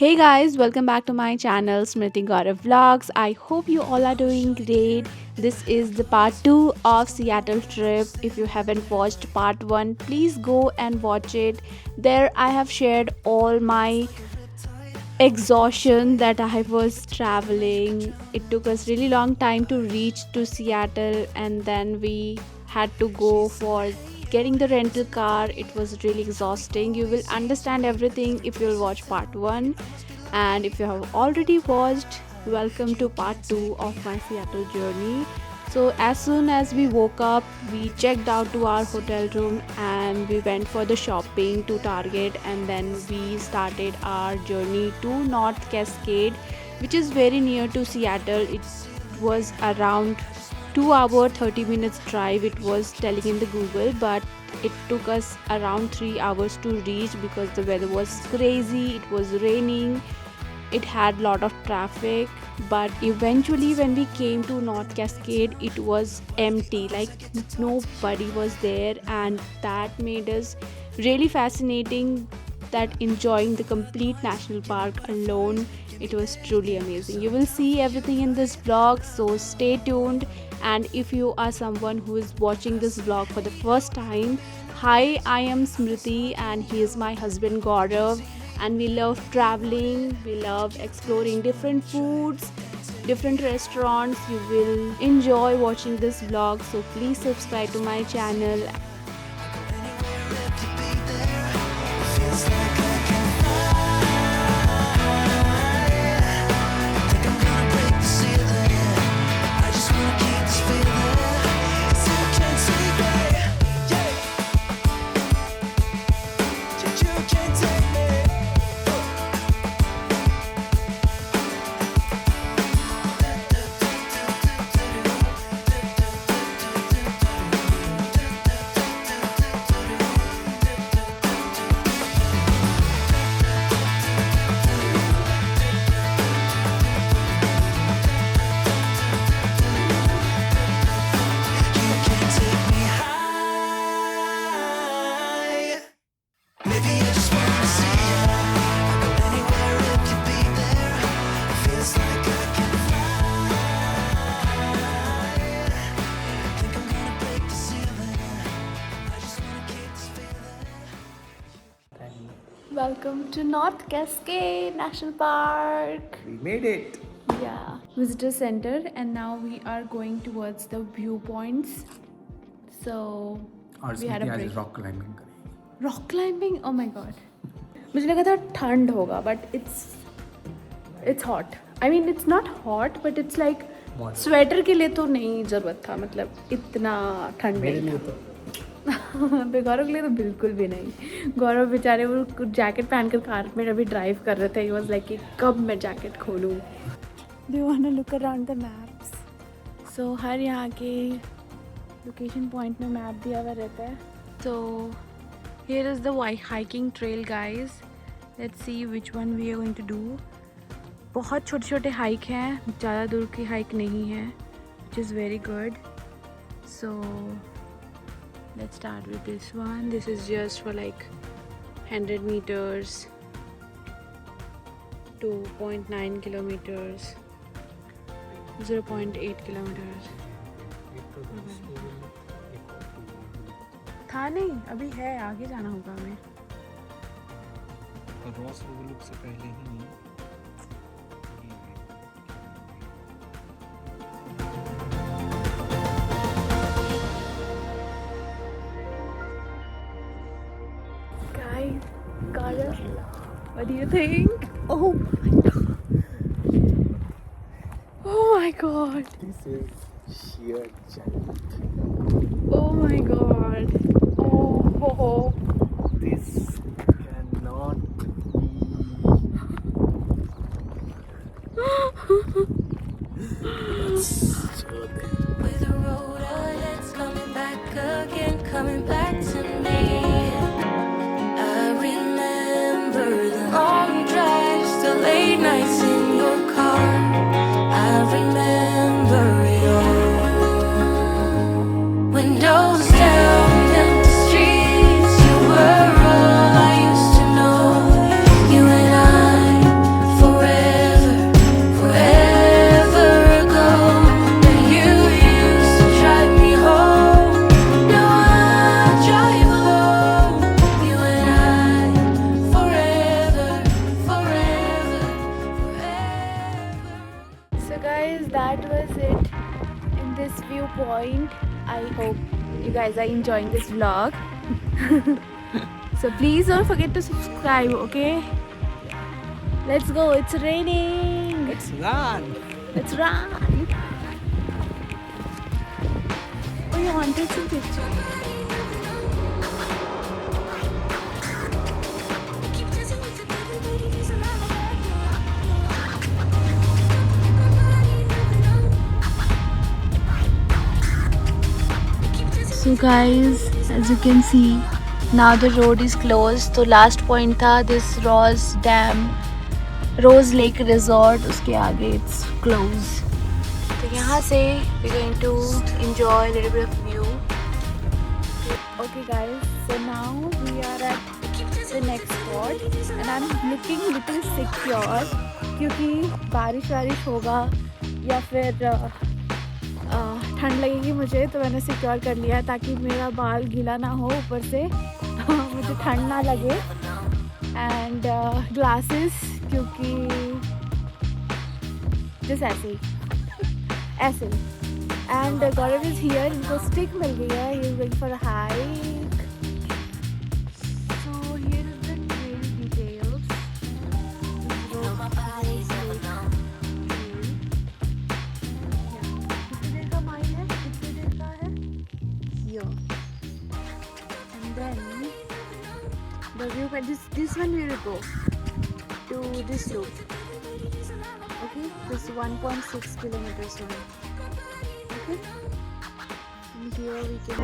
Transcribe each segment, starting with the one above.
Hey guys, welcome back to my channel Smriti Gaurav Vlogs. I hope you all are doing great. This is the part 2 of Seattle trip. If you haven't watched part 1, please go and watch it. There I have shared all my exhaustion that I was traveling. It took us really long time to reach to Seattle, and then we had to go for getting the rental car. It was really exhausting. You will understand everything if you'll watch part 1, and if you have already watched, welcome to part 2 of my Seattle journey. So as soon as we woke up, we checked out to our hotel room and we went for the shopping to Target, and then we started our journey to North Cascade, which is very near to Seattle. It was around 2 hour 30 minutes drive, it was telling in the Google, but it took us around 3 hours to reach because the weather was crazy, it was raining, it had lot of traffic. But eventually when we came to North Cascade, it was empty, like nobody was there, and that made us really fascinating, that enjoying the complete national park alone. It was truly amazing. You will see everything in this vlog, so stay tuned. And if you are someone who is watching this vlog for the first time, hi, I am Smriti and he is my husband Gaurav, and we love traveling, we love exploring different foods, different restaurants. You will enjoy watching this vlog, so please subscribe to my channel. Welcome to North Cascade National Park. We made it. Yeah, visitor center, and now we are going towards the viewpoints. So और we had a स्मृति आज break. Rock climbing करेगी. Rock climbing, oh my god. मुझे लगा था ठंड होगा, but it's hot. I mean it's not hot, but it's like Moderate. Sweater के लिए तो नहीं ज़रूरत था, मतलब इतना ठंड मेरे नहीं लिए था. तो गौरव के लिए तो बिल्कुल भी नहीं. गौरव बेचारे वो जैकेट पहनकर कार में अभी ड्राइव कर रहे थे. ही वॉज लाइक कि कब मैं जैकेट खोलूँ. Do you want to look around the maps? So हर यहाँ के लोकेशन पॉइंट में मैप दिया हुआ रहता है. So here is the hiking trail guys. Let's see which one we are going to do. बहुत छोटे छोटे हाइक हैं, ज़्यादा दूर की हाइक नहीं है, which is very good. So let's start with this one. This is just for like 100 meters, 2.9 kilometers, 0.8 kilometers. था नहीं, अभी है, आगे जाना होगा हमें. रॉस ओवरलुक से पहले ही Guys, Gaurav, what do you think? Oh my god. Oh my god. This is sheer giant. Oh my god. Oh. This cannot be. Let's show them. With a rotor that's coming back again, coming back to me. I remember the long drives, the late nights in your car. I remember it all. Windows down, empty streets, you were all I used to know. You and I I hope you guys are enjoying this vlog. So please don't forget to subscribe, okay? Let's go. It's raining. Let's run. Let's run. Oh, you wanted some picture? So guys, as you can see, now the road is closed. तो last point था this Rose Dam, Rose Lake Resort. उसके आगे it's closed. तो यहाँ से we're going to enjoy a little bit of view. Okay guys, so now we are at the next spot and I'm looking little secure क्योंकि बारिश होगा या फिर ठंड लगेगी मुझे, तो मैंने सिक्योर कर लिया है ताकि मेरा बाल गीला ना हो ऊपर से मुझे ठंड ना लगे. एंड ग्लासेस क्योंकि जैसे ऐसे एंड गौरव इज हियर. इनको स्टिक मिल गई है. He is going for a hike. So here is the real details. The view, but this one we will go to this route. Okay, this 1.6 kilometers one. Okay, and here we can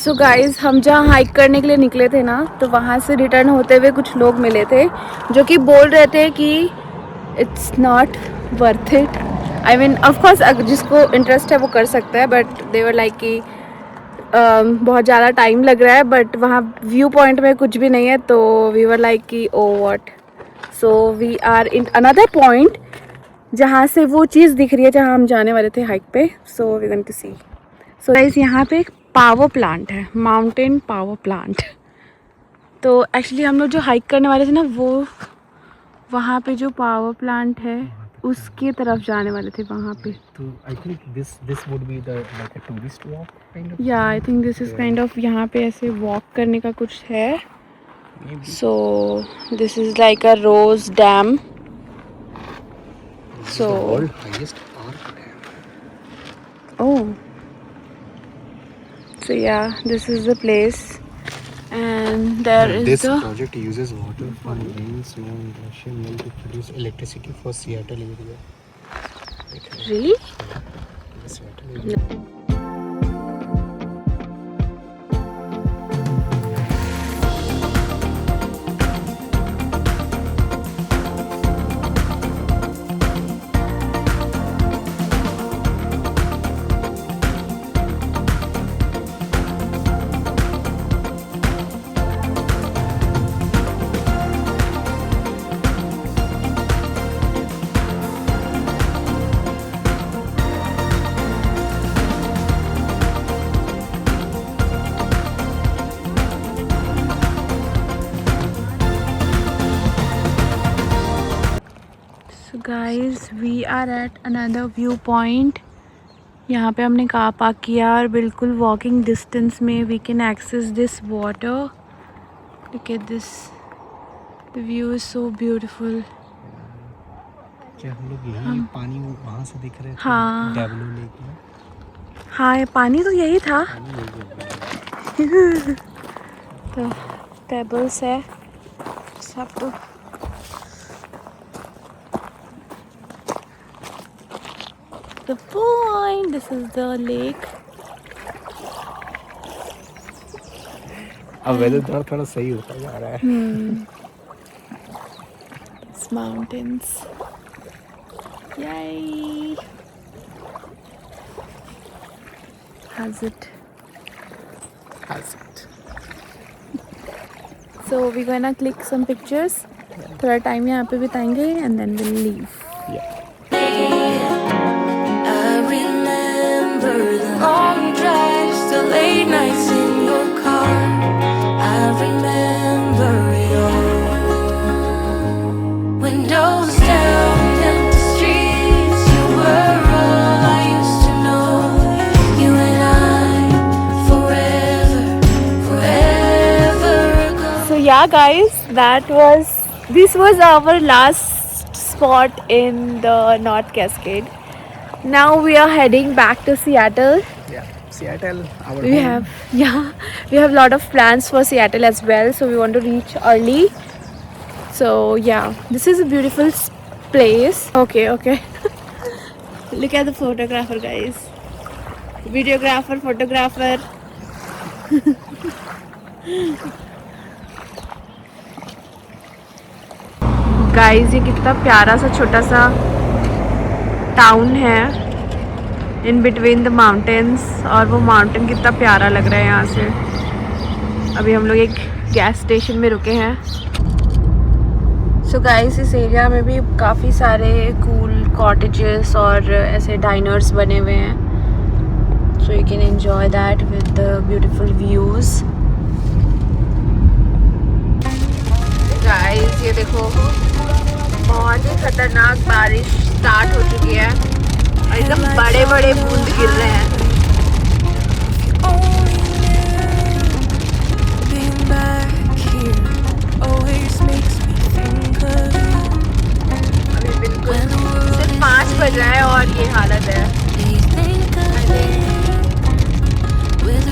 so guys, हम जहाँ hike करने के लिए निकले थे ना, तो वहाँ से रिटर्न होते हुए कुछ लोग मिले थे जो कि बोल रहे थे कि it's not worth it. I mean of course जिसको इंटरेस्ट है वो कर सकता है, बट दे वर लाइक कि बहुत ज़्यादा टाइम लग रहा है, बट वहाँ व्यू पॉइंट में कुछ भी नहीं है. तो वी वर लाइक कि oh what. So we are in another point जहाँ से वो चीज़ दिख रही है जहाँ हम जाने वाले थे हाइक पे. So we going to see. So guys, यहाँ पे एक पावर प्लांट है, माउंटेन पावर प्लांट. तो एक्चुअली हम लोग जो हाइक करने वाले थे ना, वो वहाँ पे जो पावर प्लांट है उसके तरफ जाने वाले थे वहाँ पे. तो I think this would be the like a tourist walk kind of. या I think this is kind of, यहाँ पे ऐसे वॉक करने का कुछ है. So this is like a rose dam. So world highest arch dam. Oh. So yeah, this is the place, and there is This the project uses water from rain, snow, and Russian wind to produce electricity for Seattle area. really. The Seattle area. Guys, we are at another view point. यहाँ पे हमने car park किया और बिल्कुल walking distance में we can access this water. Look at this. The view is so beautiful. क्या हम लोग यही पानी वहाँ से दिख रहे थे? हाँ. डेवलो लेक में. हाँ, ये पानी तो यही था. पानी यही है. तो पेबल्स है सब. तो the point. This is the lake. अब वेदर थोड़ा थोड़ा सही होता जा रहा है. It's mountains. Yay! Has it? Has it? So we're gonna click some pictures. थोड़ा टाइम यहाँ पे बिताएंगे and then we'll leave. Yeah. I remember the long drives, the late nights in your car. I remember it all. Windows down, empty streets. You were all I used to know. You and I, forever ago. So yeah, guys, this was our last spot in the North Cascade. Now we are heading back to Seattle. Yeah. Seattle, our We have a lot of plans for Seattle as well, so we want to reach early. So yeah, this is a beautiful place. Okay. Look at the photographer, guys. Videographer, photographer. Guys, ये कितना प्यारा सा छोटा सा town है in between the mountains, और वो mountain कितना प्यारा लग रहा है यहाँ से. अभी हम लोग एक गैस स्टेशन में रुके हैं. सो गाइस, इस एरिया में भी काफ़ी सारे कूल कॉटेजेस और ऐसे डाइनर्स बने हुए हैं, so you can enjoy that with the beautiful views. Guys, ये देखो, बहुत ही खतरनाक बारिश स्टार्ट हो चुकी है और एकदम बड़े बड़े बूंद गिर रहे हैं. Being back here always makes me think of you. अभी बिल्कुल सिर्फ 5 बज रहा है और ये हालत है. Do you think of me with